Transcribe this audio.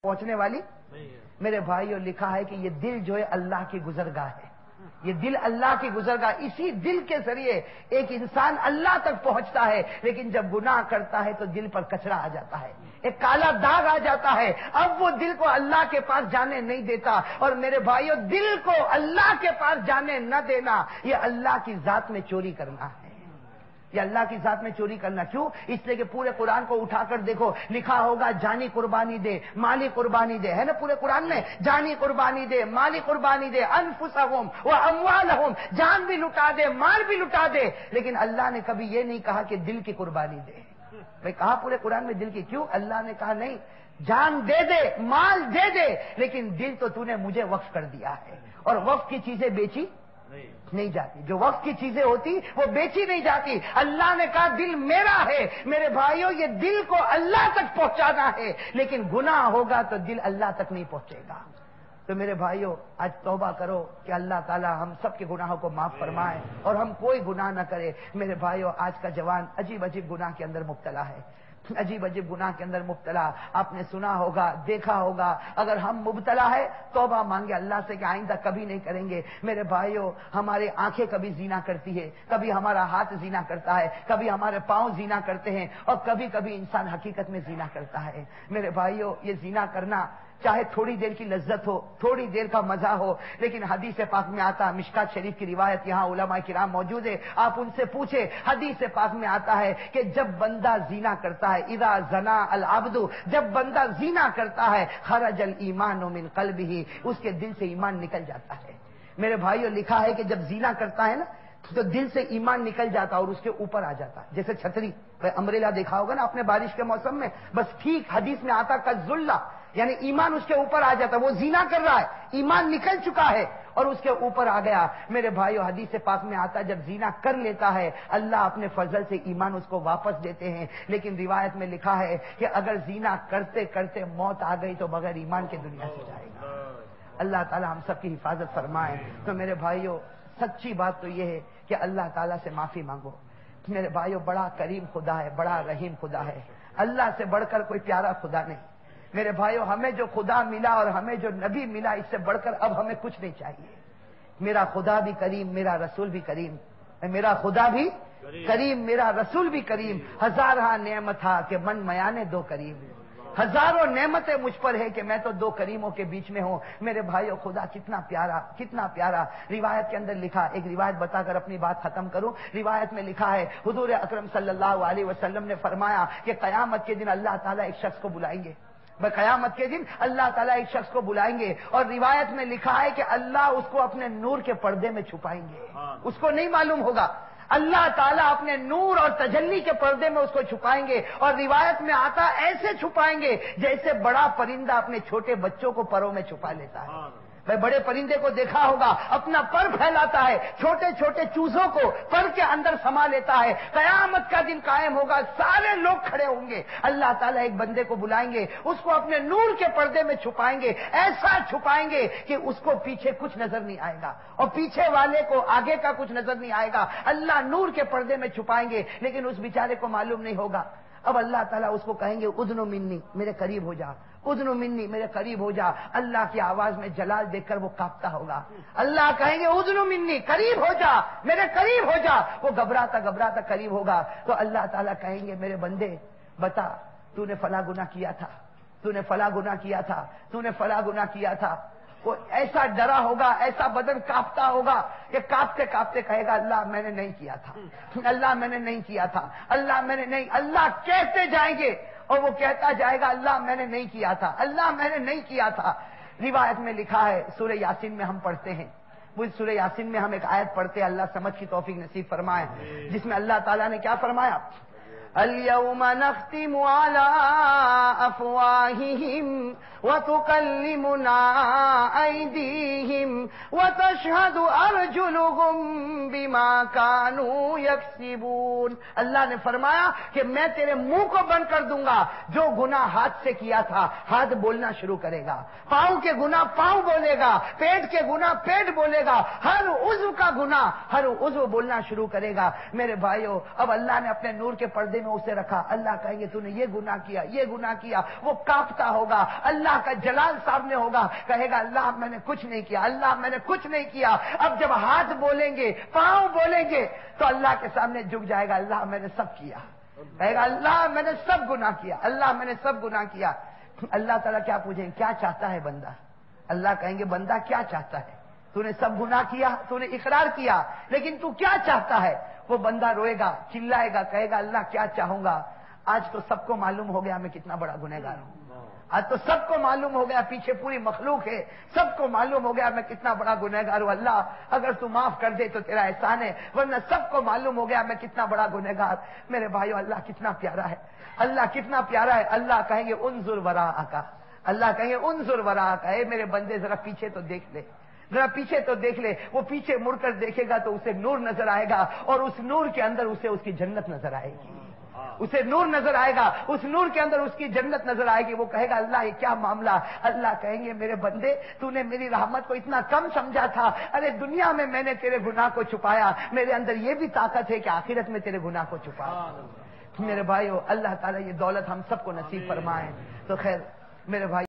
پہنچنے والی میرے بھائیوں لکھا ہے کہ یہ دل جو ہے اللہ کی گزرگاہ ہے، یہ دل اللہ کی گزرگاہ، اسی دل کے ذریعے ایک انسان اللہ تک پہنچتا ہے، لیکن جب گناہ کرتا ہے تو دل پر کچرا آ جاتا ہے، ایک کالا داغ آ جاتا ہے، اب وہ دل کو اللہ کے پاس جانے نہیں دیتا۔ اور میرے بھائیوں دل کو اللہ کے پاس جانے نہ دینا یہ اللہ کی ذات میں چوری کرنا ہے، یہ اللہ کی ذات میں چوری کرنا۔ کیوں؟ اس لیے کہ پورے قرآن کو اٹھا کر دیکھو، لکھا ہوگا جانی قربانی دے، مالی قربانی دے، ہے نا پورے قرآن میں، جانی قربانی دے، مالی قربانی دے، انفسہم و اموالہم، جان بھی لٹا دے، مال بھی لٹا دے، لیکن اللہ نے کبھی یہ نہیں کہا کہ دل کی قربانی دے۔ میں کہا پورے قرآن میں دل کی، کیوں؟ اللہ نے کہا نہیں، جان دے دے، مال دے دے، لیکن دل تو نے مجھے وقف کر دیا ہے، اور وقف کی چیزیں بیچی نہیں جاتی، جو وقت کی چیزیں ہوتی وہ بیچی نہیں جاتی۔ اللہ نے کہا دل میرا ہے۔ میرے بھائیوں یہ دل کو اللہ تک پہنچانا ہے، لیکن گناہ ہوگا تو دل اللہ تک نہیں پہنچے گا۔ تو میرے بھائیوں آج توبہ کرو کہ اللہ تعالی ہم سب کے گناہوں کو معاف فرمائے اور ہم کوئی گناہ نہ کرے۔ میرے بھائیوں آج کا جوان عجیب عجیب گناہ کے اندر مبتلا ہے، عجیب عجیب گناہ کے اندر مبتلا۔ آپ نے سنا ہوگا، دیکھا ہوگا، اگر ہم مبتلا ہے توبہ مانگے اللہ سے کہ آئندہ کبھی نہیں کریں گے۔ میرے بھائیوں ہماری آنکھیں کبھی زنا کرتی ہے، کبھی ہمارا ہاتھ زنا کرتا ہے، کبھی ہمارے پاؤں زنا کرتے ہیں، اور کبھی کبھی انسان حقیقت میں زنا کرتا ہے۔ میرے بھائیوں یہ زنا کرنا چاہے تھوڑی دیر کی لذت ہو، تھوڑی دیر کا مزہ ہو، لیکن حدیث پاک میں آتا، مشکات شریف کی روایت، یہاں علماء کرام موجود ہے، آپ ان سے پوچھیں، حدیث پاک میں آتا ہے کہ جب بندہ زنا کرتا ہے، اذا زنا العبد، جب بندہ زنا کرتا ہے، خرج الایمان من قلبہ، اس کے دل سے ایمان نکل جاتا ہے۔ میرے بھائیوں لکھا ہے کہ جب زنا کرتا ہے نا تو دل سے ایمان نکل جاتا اور اس کے اوپر آ جاتا، جیسے چھتری امبریلا دیکھا ہوگا نا آپ نے بارش کے موسم میں، بس ٹھیک حدیث میں آتا کذلہ، یعنی ایمان اس کے اوپر آ جاتا، وہ زنا کر رہا ہے، ایمان نکل چکا ہے اور اس کے اوپر آ گیا۔ میرے بھائیو حدیث پاک میں آتا جب زنا کر لیتا ہے اللہ اپنے فضل سے ایمان اس کو واپس دیتے ہیں، لیکن روایت میں لکھا ہے کہ اگر زنا کرتے کرتے موت آ گئی تو بغیر ایمان کے دنیا سے جائے گا۔ اللہ تعالی ہم سب کی حفاظت فرمائے۔ تو میرے بھائیو سچی بات تو یہ ہے کہ اللہ تعالیٰ سے معافی مانگو۔ میرے بھائیو بڑا کریم خدا ہے، بڑا رحیم خدا ہے، اللہ سے بڑھ کر کوئی پیارا خدا نہیں۔ میرے بھائیو ہمیں جو خدا ملا اور ہمیں جو نبی ملا اس سے بڑھ کر اب ہمیں کچھ نہیں چاہیے۔ میرا خدا بھی کریم، میرا رسول بھی کریم، میرا خدا بھی کریم، میرا رسول بھی کریم، ہزارہ نعمت تھا کہ من میانے دو کریم، ہزاروں نعمتیں مجھ پر ہے کہ میں تو دو کریموں کے بیچ میں ہوں۔ میرے بھائیو خدا کتنا پیارا، کتنا پیارا۔ روایت کے اندر لکھا، ایک روایت بتا کر اپنی بات ختم کروں۔ روایت میں لکھا ہے حضور اکرم صلی اللہ علیہ وسلم نے فرمایا کہ قیامت کے دن اللہ تعالیٰ ایک شخص کو بلائیں گے، قیامت کے دن اللہ تعالیٰ ایک شخص کو بلائیں گے، اور روایت میں لکھا ہے کہ اللہ اس کو اپنے نور کے پردے میں چھپائیں گے، اس کو نہیں معلوم ہوگا، اللہ تعالیٰ اپنے نور اور تجلی کے پردے میں اس کو چھپائیں گے، اور روایت میں آتا ایسے چھپائیں گے جیسے بڑا پرندہ اپنے چھوٹے بچوں کو پروں میں چھپا لیتا ہے۔ بڑے پرندے کو دیکھا ہوگا اپنا پر پھیلاتا ہے، چھوٹے چھوٹے چوزوں کو پر کے اندر سما لیتا ہے۔ قیامت کا دن قائم ہوگا، سارے لوگ کھڑے ہوں گے، اللہ تعالیٰ ایک بندے کو بلائیں گے، اس کو اپنے نور کے پردے میں چھپائیں گے، ایسا چھپائیں گے کہ اس کو پیچھے کچھ نظر نہیں آئے گا اور پیچھے والے کو آگے کا کچھ نظر نہیں آئے گا۔ اللہ نور کے پردے میں چھپائیں گے، لیکن اس بیچارے کو معلوم نہیں ہوگا۔ اب اللہ تعالیٰ اس کو کہیں گے اذن منی، میرے قریب ہو جا، اذن منی، میرے قریب ہو جا۔ اللہ کی آواز میں جلال دیکھ کر وہ کانپتا ہوگا، اللہ کہیں گے اذن منی، قریب ہو جا، میرے قریب ہو جا۔ وہ گھبراتا گھبراتا قریب ہوگا تو اللہ تعالیٰ کہیں گے میرے بندے بتا تو نے فلاں گناہ کیا تھا، تو نے فلاں گناہ کیا تھا، تو نے فلاں گناہ کیا تھا۔ وہ ایسا ڈرا ہوگا، ایسا بدن کانپتا ہوگا کہ کانپتے کانپتے کہے گا اللہ میں نے نہیں کیا تھا، اللہ میں نے نہیں کیا تھا، اللہ میں نے نہیں۔ اللہ کہتے جائیں گے اور وہ کہتا جائے گا اللہ میں نے نہیں کیا تھا، اللہ میں نے نہیں کیا تھا۔ روایت میں لکھا ہے سورہ یاسین میں ہم پڑھتے ہیں، وہ سورہ یاسین میں ہم ایک آیت پڑھتے ہیں، اللہ سمجھ کی توفیق نصیب فرمائے، جس میں اللہ تعالیٰ نے کیا فرمایا، اليوم نختم على افواههم وتكلمنا ايديهم وتشهد ارجلهم بما كانوا يكسبون۔ اللہ نے فرمایا کہ میں تیرے منہ کو بند کر دوں گا، جو گناہ ہاتھ سے کیا تھا ہاتھ بولنا شروع کرے گا، پاؤں کے گناہ پاؤں بولے گا، پیٹ کے گناہ پیٹ بولے گا، ہر عضو کا گناہ ہر عضو بولنا شروع کرے گا۔ میرے بھائیو اب اللہ نے اپنے نور کے پردے میں اسے رکھا، اللہ کہیں گے تو نے یہ گناہ کیا، یہ گناہ کیا، وہ کانپتا ہوگا، اللہ اللہ کا جلال سامنے ہوگا، کہے گا اللہ میں نے کچھ نہیں کیا، اللہ میں نے کچھ نہیں کیا۔ اب جب ہاتھ بولیں گے، پاؤں بولیں گے تو اللہ کے سامنے جھک جائے گا، اللہ میں نے سب کیا، کہے گا اللہ میں نے سب گناہ کیا، اللہ میں نے سب گناہ کیا۔ اللہ تعالیٰ کیا پوچھیں گے کیا چاہتا ہے بندہ؟ اللہ کہیں گے بندہ کیا چاہتا ہے؟ تو نے سب گناہ کیا، تو نے اقرار کیا، لیکن تو کیا چاہتا ہے؟ وہ بندہ روئے گا، چلائے گا، کہے گا اللہ کیا چاہوں گا؟ آج تو سب کو معلوم ہو گیا میں کتنا بڑا گنہگار ہوں، آج تو سب کو معلوم ہو گیا، پیچھے پوری مخلوق ہے، سب کو معلوم ہو گیا میں کتنا بڑا گنہگار ہوں، اللہ اگر تو معاف کر دے تو تیرا احسان ہے، ورنہ سب کو معلوم ہو گیا میں کتنا بڑا گنہگار۔ میرے بھائیو اللہ کتنا پیارا ہے، اللہ کتنا پیارا ہے۔ اللہ کہیں گے انظر وراءک، اللہ کہیں گے انظر وراءک، اے میرے بندے ذرا پیچھے تو دیکھ لے، ذرا پیچھے تو دیکھ لے۔ وہ پیچھے مڑ کر دیکھے گا تو اسے نور نظر آئے گا، اور اس نور کے اندر اسے اس کی جنت نظر آئے گی، اسے نور نظر آئے گا، اس نور کے اندر اس کی جنت نظر آئے گی۔ وہ کہے گا اللہ یہ کیا معاملہ؟ اللہ کہیں گے میرے بندے تو نے میری رحمت کو اتنا کم سمجھا تھا، ارے دنیا میں نے تیرے گناہ کو چھپایا، میرے اندر یہ بھی طاقت ہے کہ آخرت میں تیرے گناہ کو چھپایا۔ میرے بھائیو اللہ تعالیٰ یہ دولت ہم سب کو نصیب فرمائے۔ تو خیر میرے بھائی